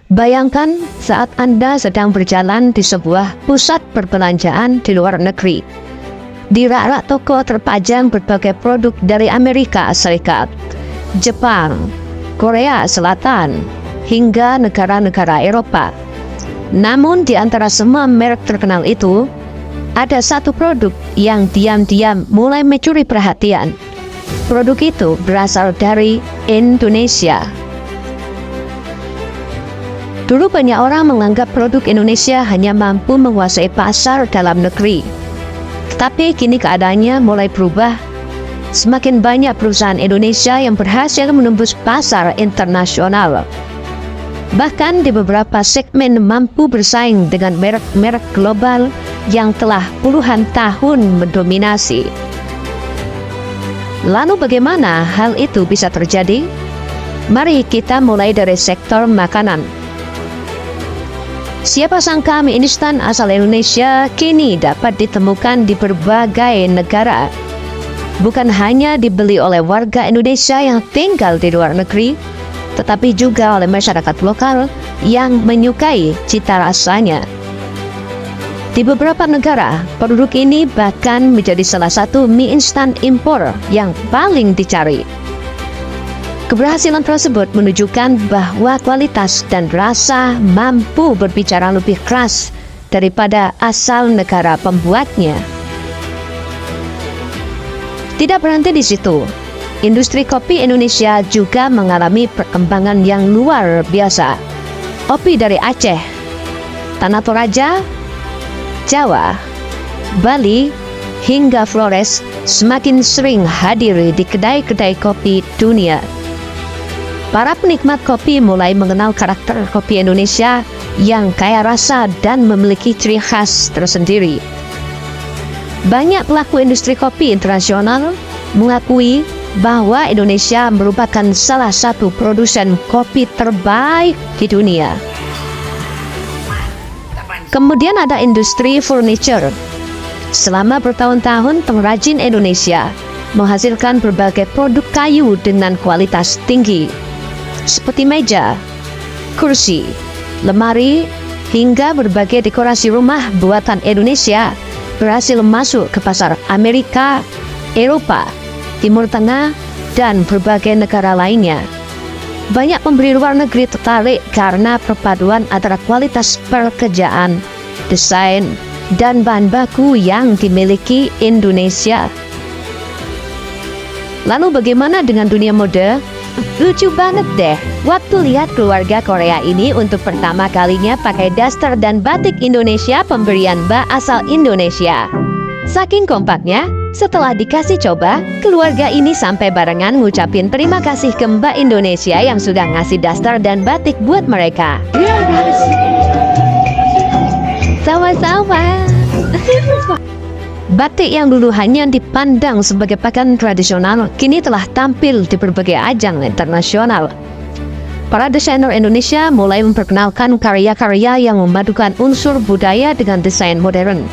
Bayangkan saat Anda sedang berjalan di sebuah pusat perbelanjaan di luar negeri. Di rak-rak toko terpajang berbagai produk dari Amerika Serikat, Jepang, Korea Selatan, hingga negara-negara Eropa. Namun di antara semua merek terkenal itu, ada satu produk yang diam-diam mulai mencuri perhatian. Produk itu berasal dari Indonesia. Dulu banyak orang menganggap produk Indonesia hanya mampu menguasai pasar dalam negeri. Tetapi kini keadaannya mulai berubah. Semakin banyak perusahaan Indonesia yang berhasil menembus pasar internasional. Bahkan di beberapa segmen mampu bersaing dengan merek-merek global yang telah puluhan tahun mendominasi. Lalu bagaimana hal itu bisa terjadi? Mari kita mulai dari sektor makanan. Siapa sangka mie instan asal Indonesia kini dapat ditemukan di berbagai negara. Bukan hanya dibeli oleh warga Indonesia yang tinggal di luar negeri, tetapi juga oleh masyarakat lokal yang menyukai cita rasanya. Di beberapa negara, produk ini bahkan menjadi salah satu mie instan impor yang paling dicari. Keberhasilan tersebut menunjukkan bahwa kualitas dan rasa mampu berbicara lebih keras daripada asal negara pembuatnya. Tidak berhenti di situ, industri kopi Indonesia juga mengalami perkembangan yang luar biasa. Kopi dari Aceh, Tanah Toraja, Jawa, Bali, hingga Flores semakin sering hadir di kedai-kedai kopi dunia. Para penikmat kopi mulai mengenal karakter kopi Indonesia yang kaya rasa dan memiliki ciri khas tersendiri. Banyak pelaku industri kopi internasional mengakui bahwa Indonesia merupakan salah satu produsen kopi terbaik di dunia. Kemudian ada industri furniture. Selama bertahun-tahun, pengrajin Indonesia menghasilkan berbagai produk kayu dengan kualitas tinggi, seperti meja, kursi, lemari, hingga berbagai dekorasi rumah buatan Indonesia berhasil masuk ke pasar Amerika, Eropa, Timur Tengah, dan berbagai negara lainnya. Banyak pembeli luar negeri tertarik karena perpaduan antara kualitas pekerjaan, desain, dan bahan baku yang dimiliki Indonesia. Lalu bagaimana dengan dunia mode? Lucu banget deh, waktu lihat keluarga Korea ini untuk pertama kalinya pakai daster dan batik Indonesia pemberian Mbak asal Indonesia. Saking kompaknya, setelah dikasih coba, keluarga ini sampai barengan ngucapin terima kasih ke Mbak Indonesia yang sudah ngasih daster dan batik buat mereka. Sama-sama. Batik yang dulu hanya dipandang sebagai pakaian tradisional, kini telah tampil di berbagai ajang internasional. Para desainer Indonesia mulai memperkenalkan karya-karya yang memadukan unsur budaya dengan desain modern.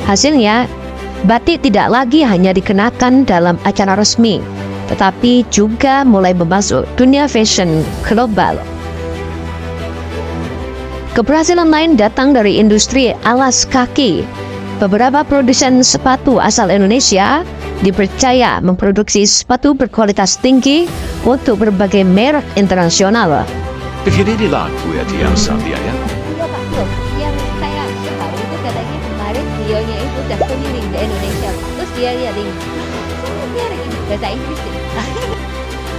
Hasilnya, batik tidak lagi hanya dikenakan dalam acara resmi, tetapi juga mulai masuk dunia fashion global. Keberhasilan lain datang dari industri alas kaki. Beberapa produsen sepatu asal Indonesia dipercaya memproduksi sepatu berkualitas tinggi untuk berbagai merek internasional. Begini di Sandia ya. Iya Pak, loh, yang saya tahu itu katanya kemarin beliaunya itu udah keliling di Indonesia, terus dia lihat ini, merek ini bahasa Inggris ini.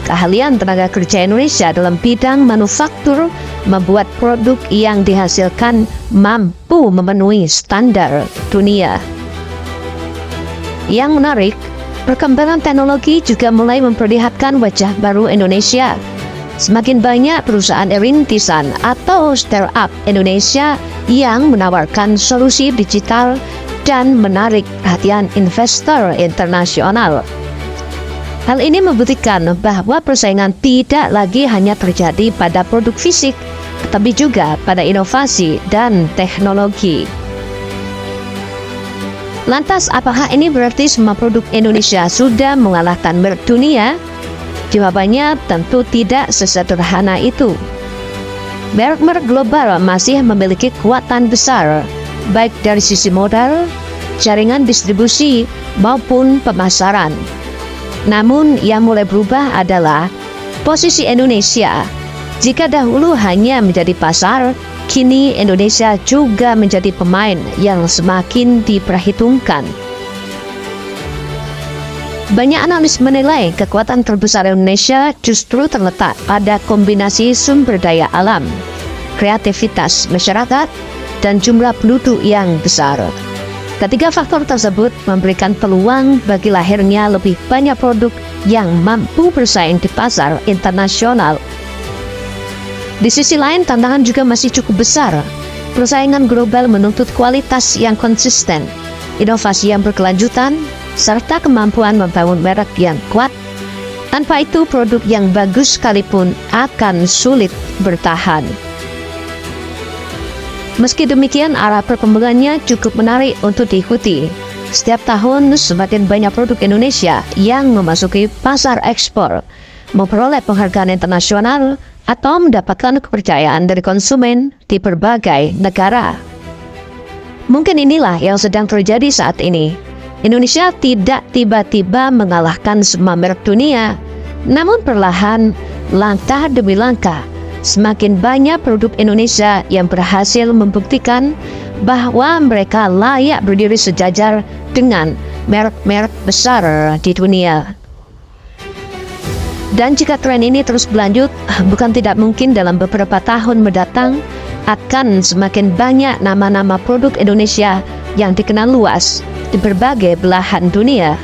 Keahlian tenaga kerja Indonesia dalam bidang manufaktur membuat produk yang dihasilkan mampu memenuhi standar dunia. Yang menarik, perkembangan teknologi juga mulai memperlihatkan wajah baru Indonesia. Semakin banyak perusahaan rintisan atau startup Indonesia yang menawarkan solusi digital dan menarik perhatian investor internasional. Hal ini membuktikan bahwa persaingan tidak lagi hanya terjadi pada produk fisik, tetapi juga pada inovasi dan teknologi. Lantas, apakah ini berarti semua produk Indonesia sudah mengalahkan merek dunia? Jawabannya tentu tidak sesederhana itu. Merek-merek global masih memiliki kekuatan besar, baik dari sisi modal, jaringan distribusi, maupun pemasaran. Namun yang mulai berubah adalah posisi Indonesia. Jika dahulu hanya menjadi pasar, kini Indonesia juga menjadi pemain yang semakin diperhitungkan. Banyak analis menilai kekuatan terbesar Indonesia justru terletak pada kombinasi sumber daya alam, kreativitas masyarakat, dan jumlah penduduk yang besar. Ketiga faktor tersebut memberikan peluang bagi lahirnya lebih banyak produk yang mampu bersaing di pasar internasional. Di sisi lain, tantangan juga masih cukup besar. Persaingan global menuntut kualitas yang konsisten, inovasi yang berkelanjutan, serta kemampuan membangun merek yang kuat. Tanpa itu, produk yang bagus sekalipun akan sulit bertahan. Meski demikian, arah perkembangannya cukup menarik untuk diikuti. Setiap tahun, semakin banyak produk Indonesia yang memasuki pasar ekspor, memperoleh penghargaan internasional, atau mendapatkan kepercayaan dari konsumen di berbagai negara. Mungkin inilah yang sedang terjadi saat ini. Indonesia tidak tiba-tiba mengalahkan semua merek dunia, namun perlahan, langkah demi langkah, semakin banyak produk Indonesia yang berhasil membuktikan bahwa mereka layak berdiri sejajar dengan merek-merek besar di dunia. Dan jika tren ini terus berlanjut, bukan tidak mungkin dalam beberapa tahun mendatang akan semakin banyak nama-nama produk Indonesia yang dikenal luas di berbagai belahan dunia.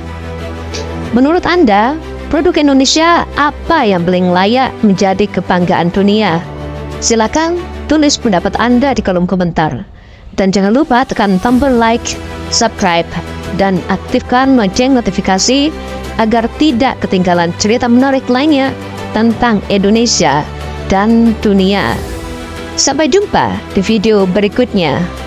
Menurut Anda, produk Indonesia apa yang paling layak menjadi kebanggaan dunia? Silakan tulis pendapat Anda di kolom komentar. Dan jangan lupa tekan tombol like, subscribe, dan aktifkan lonceng notifikasi agar tidak ketinggalan cerita menarik lainnya tentang Indonesia dan dunia. Sampai jumpa di video berikutnya.